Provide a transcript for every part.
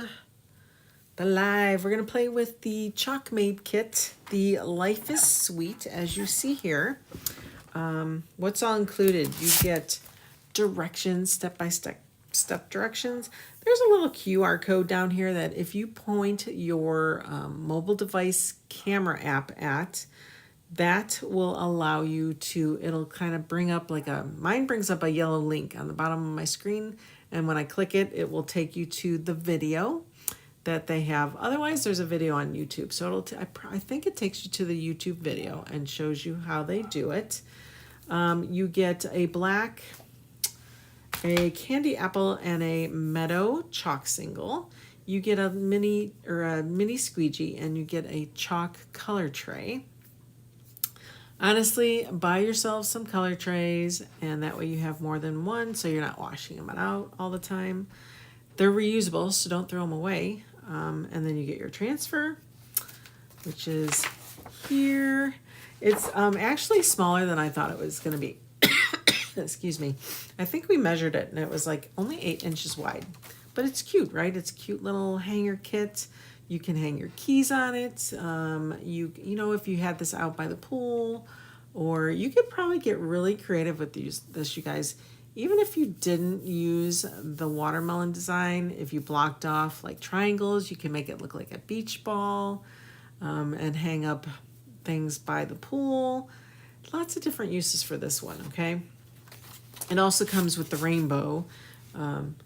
to the live. We're going to play with the Chalkmade kit, the Life is Sweet, as you see here. What's all included? You get directions, step-by-step directions. There's a little QR code down here that if you point your mobile device camera app at, that will allow you to, it'll kind of bring up mine brings up a yellow link on the bottom of my screen. And when I click it, it will take you to the video that they have. Otherwise, there's a video on YouTube. So I think it takes you to the YouTube video and shows you how they do it. You get a candy apple, and a meadow chalk single. You get a mini squeegee, and you get a chalk color tray. Honestly, buy yourself some color trays, and that way you have more than one, so you're not washing them out all the time. They're reusable, so don't throw them away. And then you get your transfer, which is here. It's actually smaller than I thought it was going to be. Excuse me. I think we measured it, and it was like only 8 inches wide. But it's cute, right? It's a cute little hanger kit. You can hang your keys on it. You know, if you had this out by the pool, or you could probably get really creative with this, you guys. Even if you didn't use the watermelon design, if you blocked off like triangles, you can make it look like a beach ball, and hang up things by the pool. Lots of different uses for this one, okay? It also comes with the rainbow.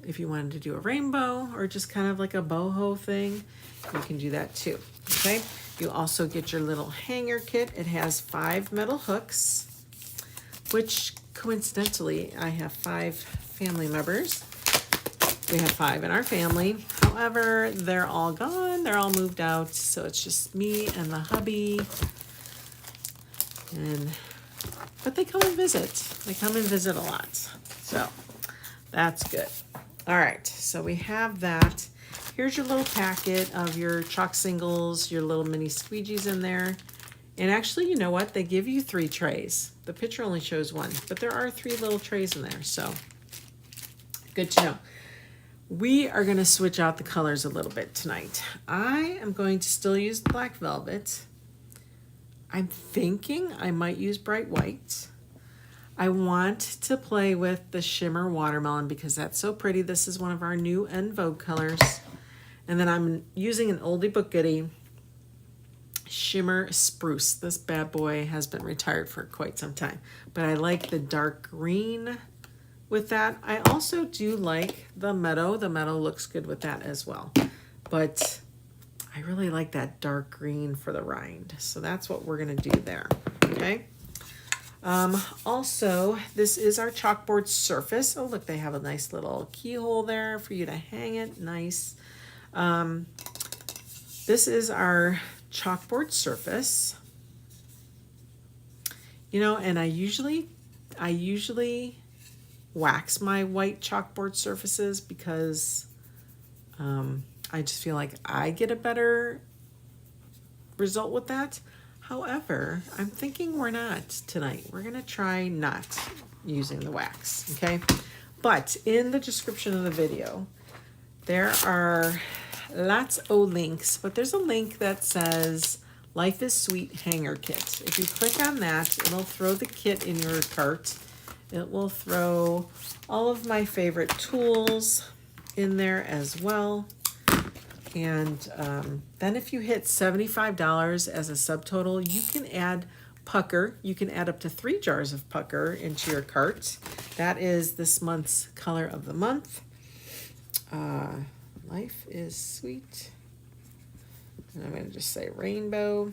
If you wanted to do a rainbow or just kind of like a boho thing, you can do that too, okay? You also get your little hanger kit. It has 5 metal hooks, which coincidentally, I have 5 family members. We have 5 in our family. However, they're all gone. They're all moved out, so it's just me and the hubby. But they come and visit. They come and visit a lot. So that's good. All right, so we have that. Here's your little packet of your chalk singles, your little mini squeegees in there. And actually, you know what? They give you 3 trays. The picture only shows 1, but there are 3 little trays in there, so good to know. We are going to switch out the colors a little bit tonight. I am going to still use the black velvet. I'm thinking I might use bright white. I want to play with the shimmer watermelon because that's so pretty. This is one of our new en vogue colors. And then I'm using an oldie but goodie shimmer spruce. This bad boy has been retired for quite some time, but I like the dark green with that. I also do like the meadow. The meadow looks good with that as well, but I really like that dark green for the rind. So that's what we're going to do there. Okay. Also, this is our chalkboard surface. Oh, look, they have a nice little keyhole there for you to hang it. Nice. This is our chalkboard surface. You know, and I usually wax my white chalkboard surfaces because I just feel like I get a better result with that. However, I'm thinking we're not tonight. We're going to try not using the wax, okay? But in the description of the video, there are lots of links, but there's a link that says Life is Sweet Hanger Kit. If you click on that, it'll throw the kit in your cart. It will throw all of my favorite tools in there as well. And then if you hit $75 as a subtotal, you can add pucker. You can add up to 3 jars of pucker into your cart. That is this month's color of the month. Life is Sweet. And I'm going to just say rainbow.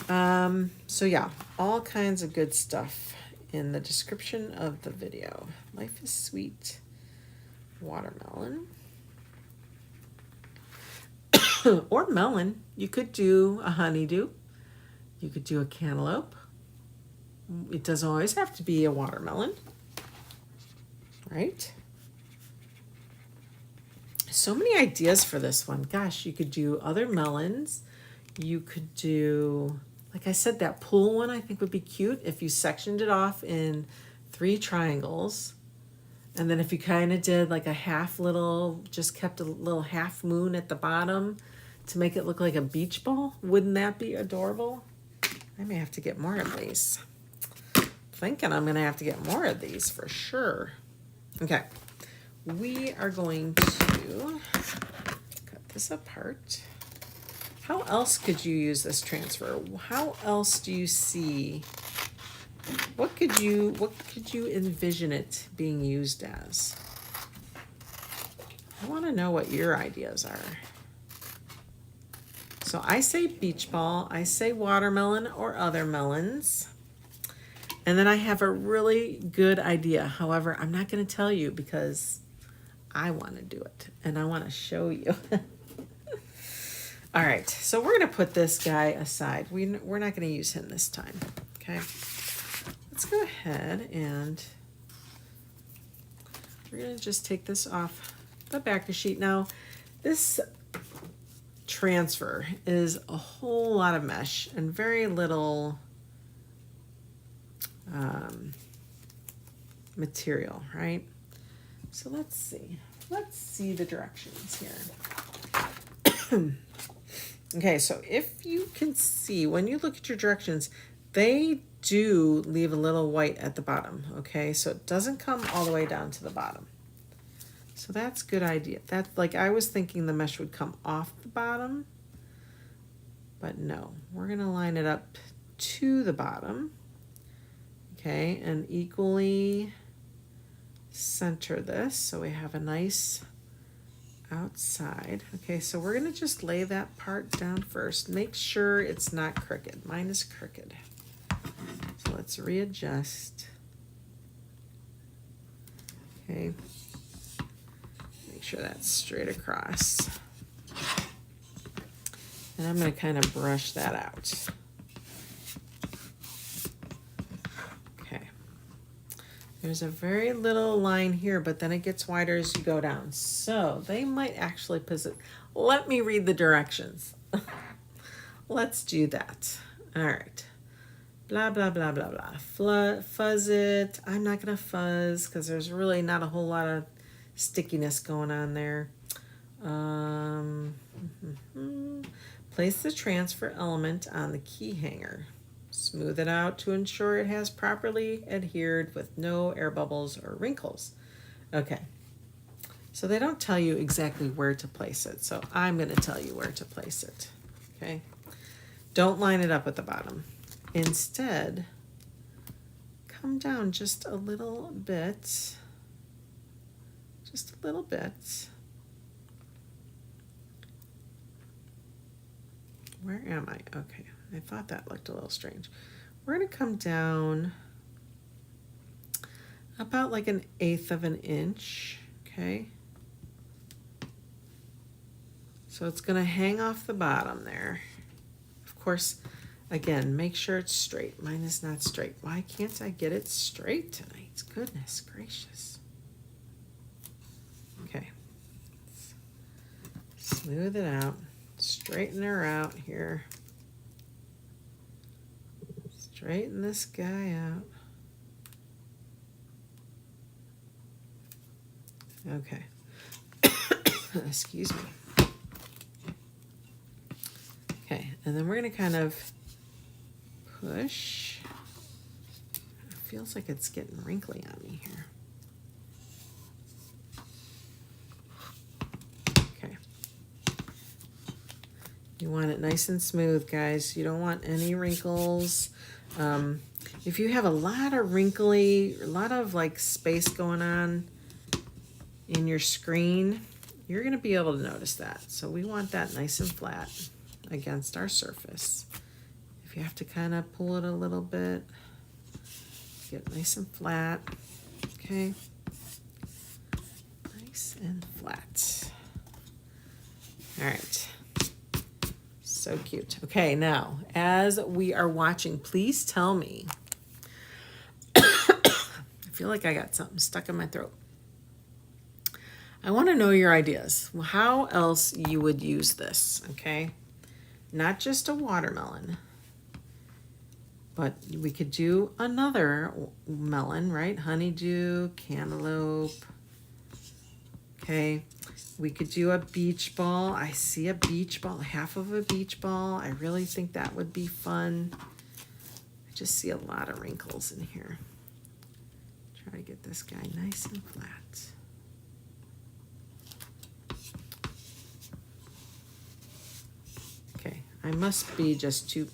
So yeah, all kinds of good stuff in the description of the video. Life is Sweet watermelon. Or melon. You could do a honeydew. You could do a cantaloupe. It doesn't always have to be a watermelon, right? So many ideas for this one. Gosh, you could do other melons. You could do, like I said, that pool one I think would be cute if you sectioned it off in 3 triangles. And then if you kind of did like a half little, just kept a little half moon at the bottom to make it look like a beach ball, wouldn't that be adorable? I may have to get more of these. Thinking I'm gonna have to get more of these for sure. Okay, we are going to cut this apart. How else could you use this transfer? How else do you see? What could you envision it being used as? I want to know what your ideas are. So I say beach ball, I say watermelon or other melons. And then I have a really good idea. However, I'm not going to tell you because I want to do it and I want to show you. All right, so we're going to put this guy aside. We're not going to use him this time, okay? Let's go ahead and we're going to just take this off the backer sheet. Now, this transfer is a whole lot of mesh and very little material, right? So let's see the directions here. Okay, so if you can see, when you look at your directions, they do leave a little white at the bottom, okay? So it doesn't come all the way down to the bottom. So that's a good idea. That's like, I was thinking the mesh would come off the bottom, but no, we're gonna line it up to the bottom, okay? And equally center this so we have a nice outside. Okay, so we're gonna just lay that part down first. Make sure it's not crooked. Mine is crooked. So let's readjust. Okay, make sure that's straight across. And I'm gonna kind of brush that out. Okay. There's a very little line here, but then it gets wider as you go down. So they might actually position. Let me read the directions. Let's do that. All right. Blah, blah, blah, blah, blah. Fuzz it. I'm not going to fuzz because there's really not a whole lot of stickiness going on there. Place the transfer element on the key hanger. Smooth it out to ensure it has properly adhered with no air bubbles or wrinkles. Okay, so they don't tell you exactly where to place it, so I'm going to tell you where to place it. Okay, don't line it up at the bottom. Instead, come down just a little bit. Just a little bit. Where am I? Okay. I thought that looked a little strange. We're going to come down about like 1/8 of an inch, okay? So it's going to hang off the bottom there. Of course, again, make sure it's straight. Mine is not straight. Why can't I get it straight tonight? Goodness gracious. Okay. Smooth it out. Straighten her out here. Straighten this guy out. Okay. Excuse me. Okay, and then we're going to kind of push. It feels like it's getting wrinkly on me here. Okay. You want it nice and smooth, guys. You don't want any wrinkles. If you have a lot of wrinkly, a lot of like space going on in your screen, you're going to be able to notice that. So we want that nice and flat against our surface. If you have to kind of pull it a little bit, get nice and flat. Okay. Nice and flat. All right. So cute. Okay, now, as we are watching, please tell me. I feel like I got something stuck in my throat. I want to know your ideas. How else you would use this, okay? Not just a watermelon, But we could do another melon, right? Honeydew, cantaloupe. Okay, we could do a beach ball. I see a beach ball, half of a beach ball. I really think that would be fun. I just see a lot of wrinkles in here. Try to get this guy nice and flat. Okay, I must be just too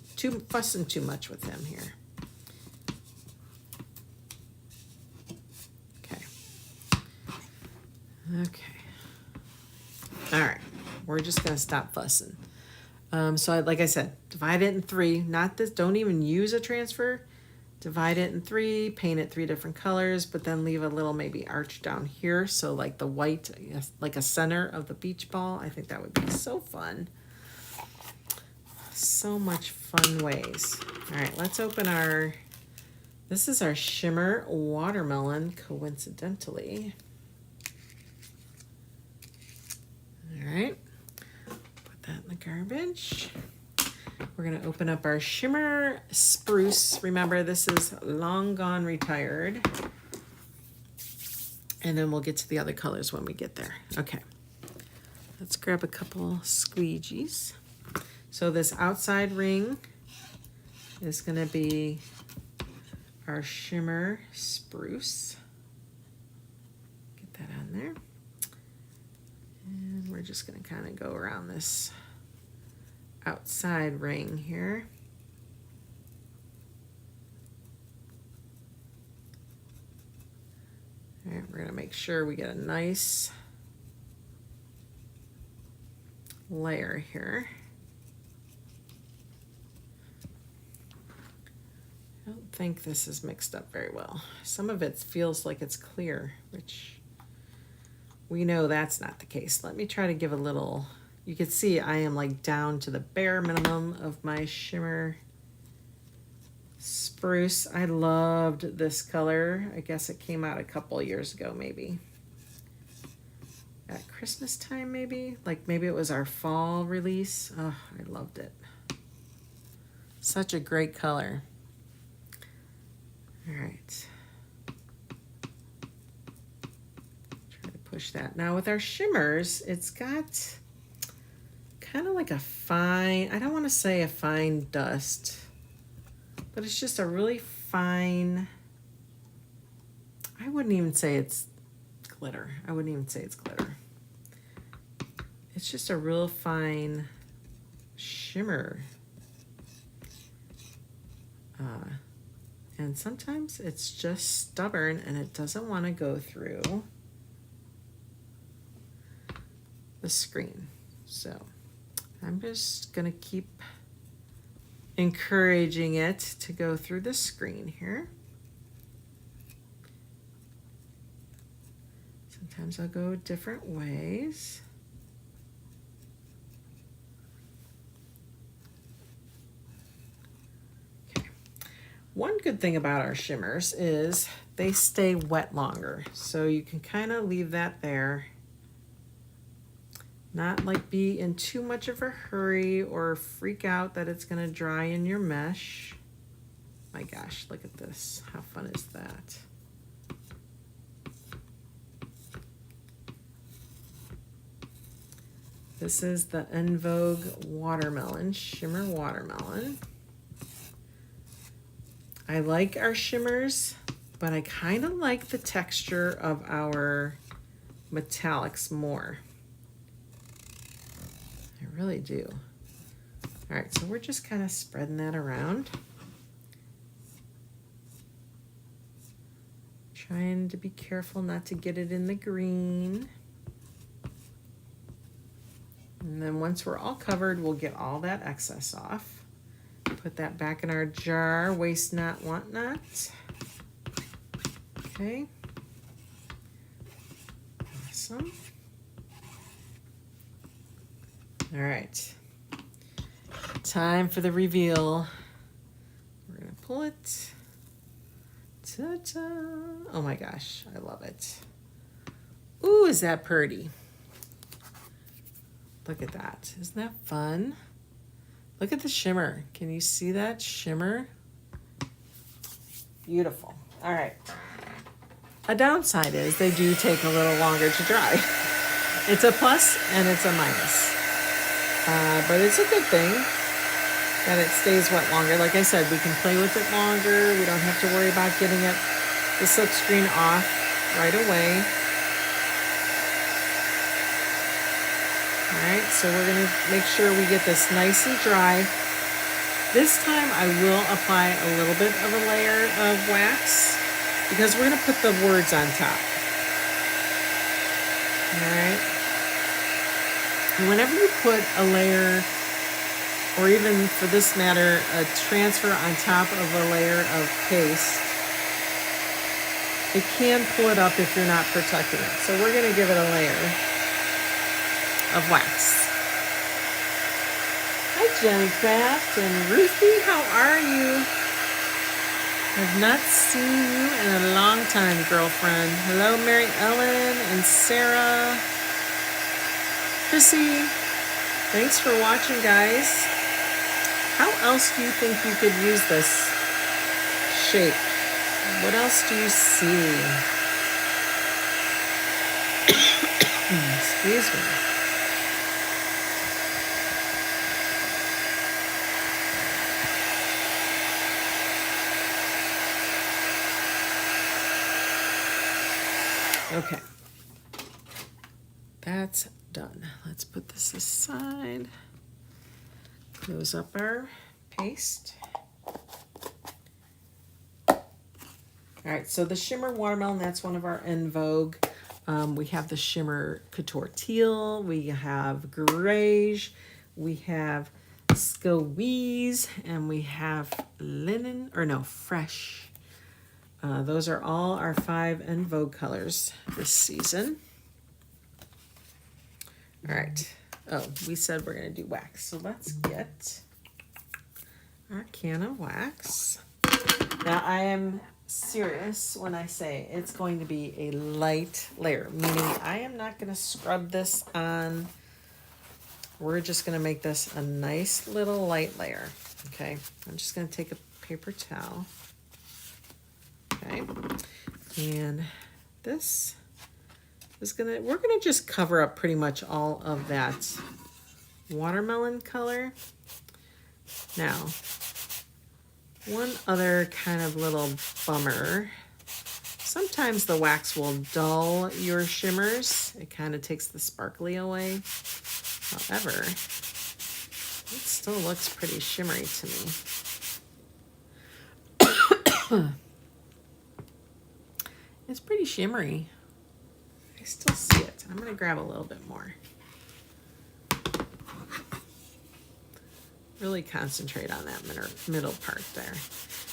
fussing too much with him here. Okay. All right. We're just going to stop fussing. Like I said, divide it in 3. Not this. Don't even use a transfer. Divide it in 3. Paint it 3 different colors, but then leave a little maybe arch down here. So like the white, like a center of the beach ball. I think that would be so fun. So much fun ways. All right. Let's open our. This is our shimmer watermelon, coincidentally. All right, put that in the garbage. We're gonna open up our shimmer spruce. Remember, this is long gone retired. And then we'll get to the other colors when we get there. Okay, let's grab a couple squeegees. So this outside ring is gonna be our shimmer spruce. Get that on there. And we're just going to kind of go around this outside ring here. All right, we're going to make sure we get a nice layer here. I don't think this is mixed up very well. Some of it feels like it's clear, which we know that's not the case. Let me try to give a little, you can see I am like down to the bare minimum of my shimmer spruce. I loved this color. I guess it came out a couple years ago, maybe. At Christmas time, maybe? Like maybe it was our fall release. Oh, I loved it. Such a great color. All right. Push that. Now with our shimmers, it's got kind of like a fine, I don't want to say a fine dust, but it's just a really fine, I wouldn't even say it's glitter. I wouldn't even say it's glitter. It's just a real fine shimmer. And sometimes it's just stubborn and it doesn't want to go through the screen. So I'm just gonna keep encouraging it to go through the screen here. Sometimes I'll go different ways. Okay. One good thing about our shimmers is they stay wet longer. So you can kind of leave that there. Not like be in too much of a hurry or freak out that it's gonna dry in your mesh. My gosh, look at this. How fun is that? This is the En Vogue watermelon, shimmer watermelon. I like our shimmers, but I kind of like the texture of our metallics more. I really do. All right, so we're just kind of spreading that around. Trying to be careful not to get it in the green. And then once we're all covered, we'll get all that excess off. Put that back in our jar, waste not, want not. Okay. Awesome. All right. Time for the reveal. We're gonna pull it. Ta-ta. Oh my gosh, I love it. Ooh, is that pretty? Look at that. Isn't that fun? Look at the shimmer. Can you see that shimmer? Beautiful. All right. A downside is they do take a little longer to dry. It's a plus and it's a minus. But it's a good thing that it stays wet longer. Like I said, we can play with it longer. We don't have to worry about getting the silk screen off right away. All right, so we're gonna make sure we get this nice and dry. This time I will apply a little bit of a layer of wax because we're gonna put the words on top. All right. And whenever you put a layer, or even for this matter, a transfer on top of a layer of paste, it can pull it up if you're not protecting it. So we're gonna give it a layer of wax. Hi Jenny Craft and Ruthie, how are you? I've not seen you in a long time, girlfriend. Hello Mary Ellen and Sarah. Chrissy, thanks for watching, guys. How else do you think you could use this shape? What else do you see? Excuse me. Okay. That's done. Let's put this aside. Close up our paste. All right, so the shimmer watermelon, that's one of our en vogue. We have the shimmer couture teal, we have greige, we have squeeze, and we have linen, or no, fresh. Those are all our 5 en vogue colors this season. All right. Oh, we said we're going to do wax. So let's get our can of wax. Now, I am serious when I say it's going to be a light layer, meaning I am not going to scrub this on. We're just going to make this a nice little light layer. Okay. I'm just going to take a paper towel. Okay. And this is we're gonna just cover up pretty much all of that watermelon color. Now, one other kind of little bummer. Sometimes the wax will dull your shimmers. It kind of takes the sparkly away. However, it still looks pretty shimmery to me. It's pretty shimmery. I still see it. I'm going to grab a little bit more. Really concentrate on that middle part there.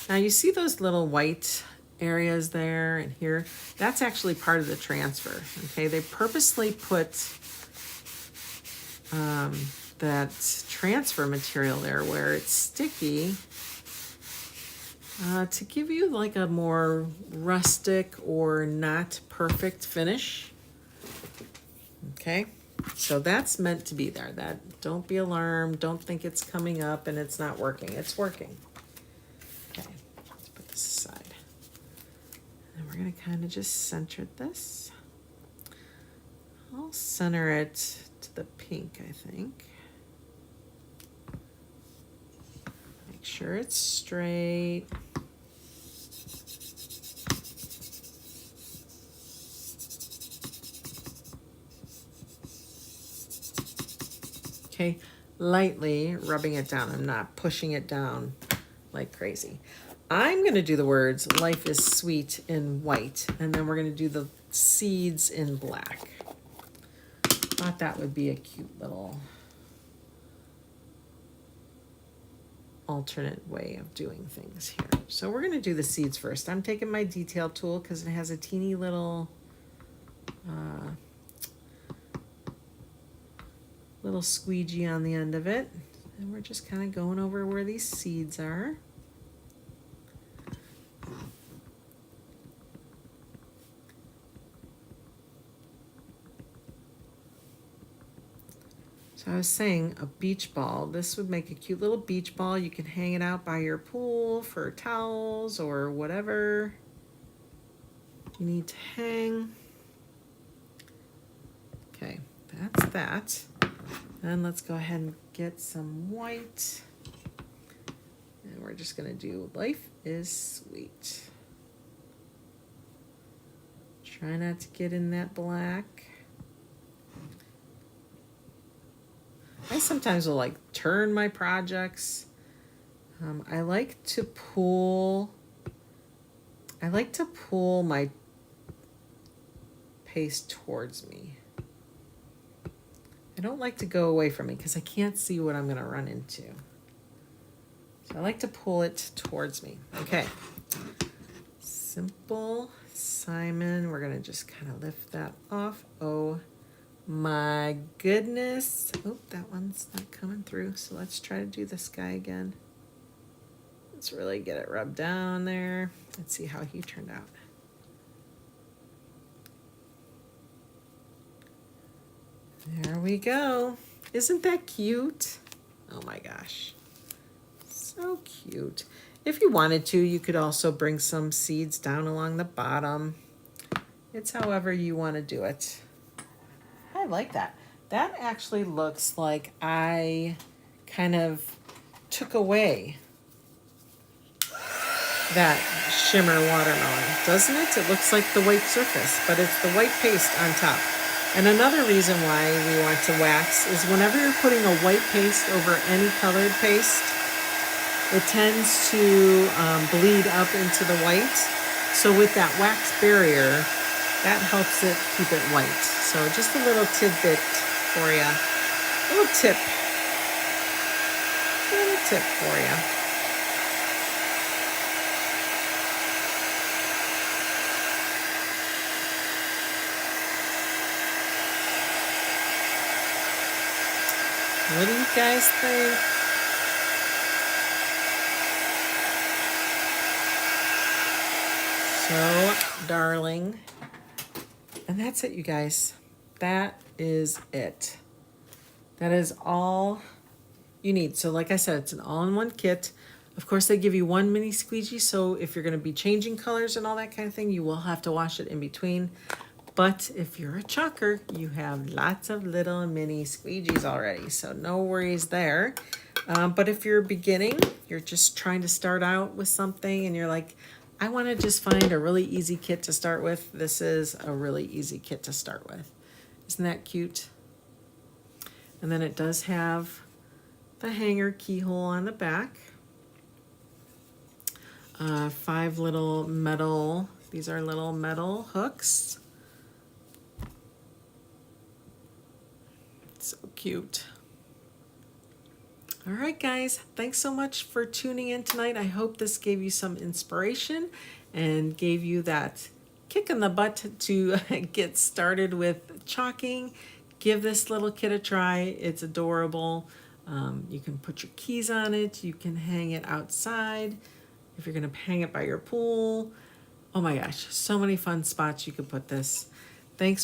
Now you see those little white areas there and here? That's actually part of the transfer. Okay, they purposely put that transfer material there where it's sticky to give you like a more rustic or not perfect finish. Okay, so that's meant to be there. That, don't be alarmed. Don't think it's coming up and it's not working. It's working. Okay, let's put this aside. And we're going to kind of just center this. I'll center it to the pink, I think. Make sure it's straight. Okay, lightly rubbing it down. I'm not pushing it down like crazy. I'm going to do the words "Life is Sweet" in white, and then we're going to do the seeds in black. Thought that would be a cute little alternate way of doing things here. So we're going to do the seeds first. I'm taking my detail tool because it has a teeny little squeegee on the end of it, and we're just kind of going over where these seeds are. So I was saying a beach ball. This would make a cute little beach ball. You can hang it out by your pool for towels or whatever you need to hang. Okay, that's that. Then let's go ahead and get some white. And we're just gonna do Life is Sweet. Try not to get in that black. I sometimes will like turn my projects. I like to pull my paste towards me. I don't like to go away from me because I can't see what I'm gonna run into. So I like to pull it towards me. Okay, Simple Simon, we're gonna just kind of lift that off. Oh my goodness. Oh, that one's not coming through. So let's try to do this guy again. Let's really get it rubbed down there. Let's see how he turned out. There we go. Isn't that cute? Oh my gosh. So cute. If you wanted to, you could also bring some seeds down along the bottom. It's however you want to do it. I like that. That actually looks like I kind of took away that shimmer watermelon, doesn't it? It looks like the white surface, but it's the white paste on top. And another reason why we want to wax is whenever you're putting a white paste over any colored paste, it tends to bleed up into the white. So with that wax barrier, that helps it keep it white. So just a little tidbit for you. A little tip for you. What do you guys think? So darling. And that's it, you guys. That is it. That is all you need. So like I said, it's an all-in-one kit. Of course, they give you one mini squeegee, so if you're going to be changing colors and all that kind of thing, you will have to wash it in between. But if you're a chalker, you have lots of little mini squeegees already, so no worries there. But if you're beginning, you're just trying to start out with something and you're like, I want to just find a really easy kit to start with. This is a really easy kit to start with. Isn't that cute? And then it does have the hanger keyhole on the back. 5 little metal, these are little metal hooks. So cute. All right, guys, thanks so much for tuning in tonight. I hope this gave you some inspiration and gave you that kick in the butt to get started with chalking. Give this little kit a try. It's adorable. You can put your keys on it. You can hang it outside if you're going to hang it by your pool. Oh my gosh, so many fun spots you could put this. Thanks.